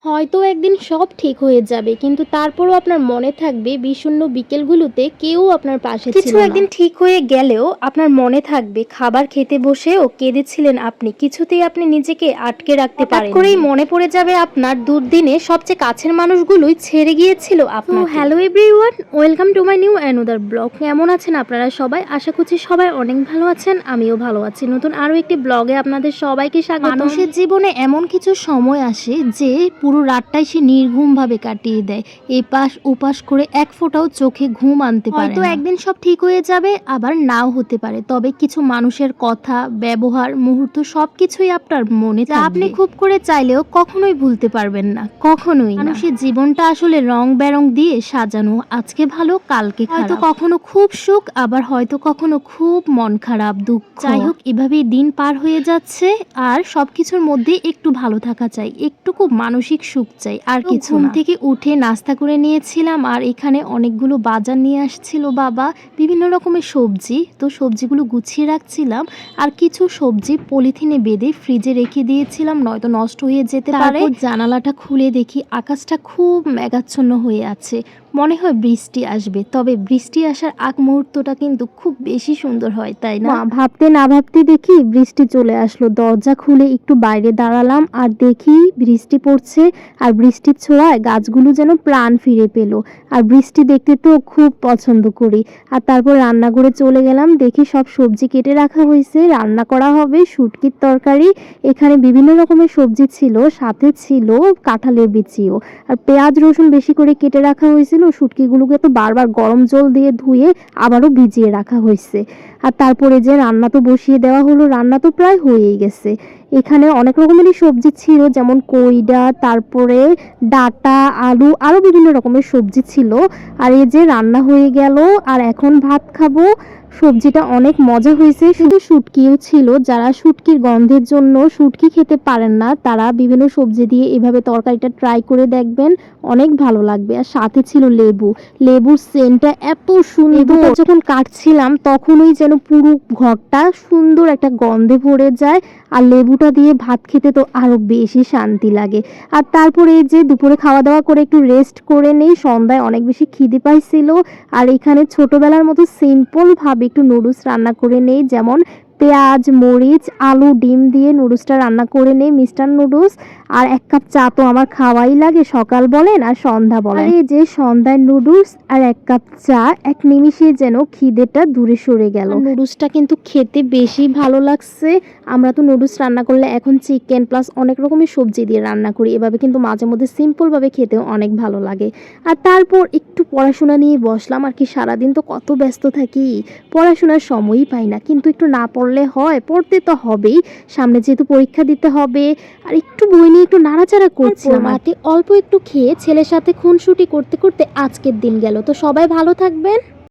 হয়তো একদিন সব ঠিক হয়ে যাবে, কিন্তু তারপরও আপনার মনে থাকবে বিষণ্ণ বিকেলগুলোতে কেউ আপনার পাশে ছিল কিছু না। একদিন ঠিক হয়ে গেলেও আপনার মনে থাকবে খাবার খেতে বসেও কেঁদেছিলেন আপনি, কিছুতেই আপনি নিজেকে আটকে রাখতে হঠাৎ পারেননি। করেই মনে পড়ে যাবে আপনার দুর্দিনে সবচেয়ে কাছের মানুষগুলোই ছেড়ে গিয়েছিল তো আপনাকে। Hello everyone, welcome to my new another blog. কেমন আছেন আপনারা সবাই? আশা করছি সবাই অনেক ভালো আছেন, আমিও ভালো আছি। নতুন আরও একটি ব্লগে আপনাদের সবাইকে স্বাগত। মানুষের জীবনে এমন কিছু সময় আসে যে পুরো রাতটাই সে নির্ঘুমভাবে কাটিয়ে দেয়, এপাশ ওপাশ করে এক ফোঁটাও চোখে ঘুম আনতে পারে হয়তো না। একদিন সব ঠিক হয়ে যাবে, আবার নাও হতে পারে, তবে কিছু মানুষের কথা, ব্যবহার, মুহূর্ত সবকিছুই আপনার মনে যা থাকবে। আপনি খুব করে চাইলেও কখনোই ভুলতে পারবেন না, কখনোই না। মানুষের জীবনটা আসলে রং বেরং দিয়ে সাজানো, আজকে ভালো কালকে হয়তো খারাপ। কখনো খুব সুখ, আবার হয়তো কখনো খুব মন খারাপ, দুঃখ। যাই হোক, এভাবেই দিন পার হয়ে যাচ্ছে, আর সবকিছুর মধ্যে একটু ভালো থাকা চাই, একটুকু মানসিক সুখ চাই, আর তো কিছু ঘুম না। থেকে উঠে নাস্তা করে নিয়েছিলাম, আর এখানে অনেকগুলো বাজার নিয়ে আসছিল বাবা, বিভিন্ন রকমের সবজি। তো সবজিগুলো গুছিয়ে রাখছিলাম, আর কিছু সবজি পলিথিনে বেঁধে ফ্রিজে রেখে দিয়েছিলাম, নয়তো নষ্ট হয়ে যেতে পারে। তারপর জানালাটা খুলে দেখি আকাশটা খুব মেঘাচ্ছন্ন হয়ে আছে, মনে হয় বৃষ্টি আসবে। তবে বৃষ্টি আসার আগ মুহূর্তটা কিন্তু খুব বেশি সুন্দর হয়, তাই না? ভাবতে না ভাবতে দেখি বৃষ্টি চলে আসলো। দরজা খুলে একটু বাইরে দাঁড়ালাম, আর দেখি বৃষ্টি পড়ছে, আর বৃষ্টির ছোঁয়ায় গাছগুলো যেন প্রাণ ফিরে পেল। আর বৃষ্টি দেখতে তো খুব পছন্দ করি। আর তারপর রান্নাঘরে চলে গেলাম, দেখি সব সবজি কেটে রাখা হয়েছে, রান্না করা হবে শুটকির তরকারি। এখানে বিভিন্ন রকমের সবজি ছিল, সাথে ছিল কাঁঠালের বিচিও। আর পেঁয়াজ রসুন বেশি করে কেটে রাখা হয়েছিল। শুটকিগুলোকে তো বারবার গরম জল দিয়ে ধুয়ে আবারও ভিজিয়ে রাখা হয়েছে। আর তারপরে যে রান্না তো বসিয়ে দেওয়া হলো, রান্না তো প্রায় হয়েই গেছে। এখানে অনেক রকমেরই সবজি ছিল, যেমন কইডা, তারপরে ডাঁটা, আলু, আরও বিভিন্ন রকমের সবজি ছিল। আর এই যে রান্না হয়ে গেল, আর এখন ভাত খাবো। সবজিটা অনেক মজা হয়েছে। শুধু শুটকিও ছিল, যারা শুটকির গন্ধের জন্য শুটকি খেতে পারেন না, তারা বিভিন্ন সবজি দিয়ে এভাবে তরকারিটা ট্রাই করে দেখবেন, অনেক ভালো লাগবে। আর সাথে ছিল লেবু। লেবুর সেন্টটা এত সুন্দর, যখন কাটছিলাম তখনই যেন পুরো ঘরটা সুন্দর একটা গন্ধে ভরে যায়। আর লেবুটা দিয়ে ভাত খেতে তো আরো বেশি শান্তি লাগে। আর তারপরে এই যে দুপুরে খাওয়া দাওয়া করে একটু রেস্ট করে নেই, সন্ধ্যায় অনেক বেশি খিদে পাইছিল। আর এখানে ছোটবেলার মতো সিম্পল ভাবে একটু নুডলস রান্না করে নেই, যেমন পেঁয়াজ, মরিচ, আলু, ডিম দিয়ে নুডলসটা রান্না করে নেই, মিষ্টান্ন নুডলস। আর এক কাপ চা তো আমার খাওয়াই লাগে, সকাল বলেন আর সন্ধ্যা বলেন। এই যে সন্ধ্যায় নুডলস আর এক কাপ চা, এক নিমিষে যেন খিদেটা দূরে সরে গেল। নুডলসটা কিন্তু খেতে বেশি ভালো লাগছে। আমরা তো নুডলস রান্না করলে এখন চিকেন প্লাস অনেক রকমের সবজি দিয়ে রান্না করি, এভাবে কিন্তু মাঝে মধ্যে সিম্পলভাবে খেতেও অনেক ভালো লাগে। আর তারপর একটু পড়াশোনা নিয়ে বসলাম, আর কি সারাদিন তো কত ব্যস্ত থাকি, পড়াশোনার সময়ই পাই না। কিন্তু একটু না পড়লে হয়, পড়তে তো হবেই, সামনে যেহেতু পরীক্ষা দিতে হবে। আর একটু বই নিয়ে একটু নাড়াচাড়া করছিলাম। রাতে অল্প একটু খেয়ে ছেলের সাথে খুনসুটি করতে করতে আজকের দিন গেল। তো সবাই ভালো থাকবেন।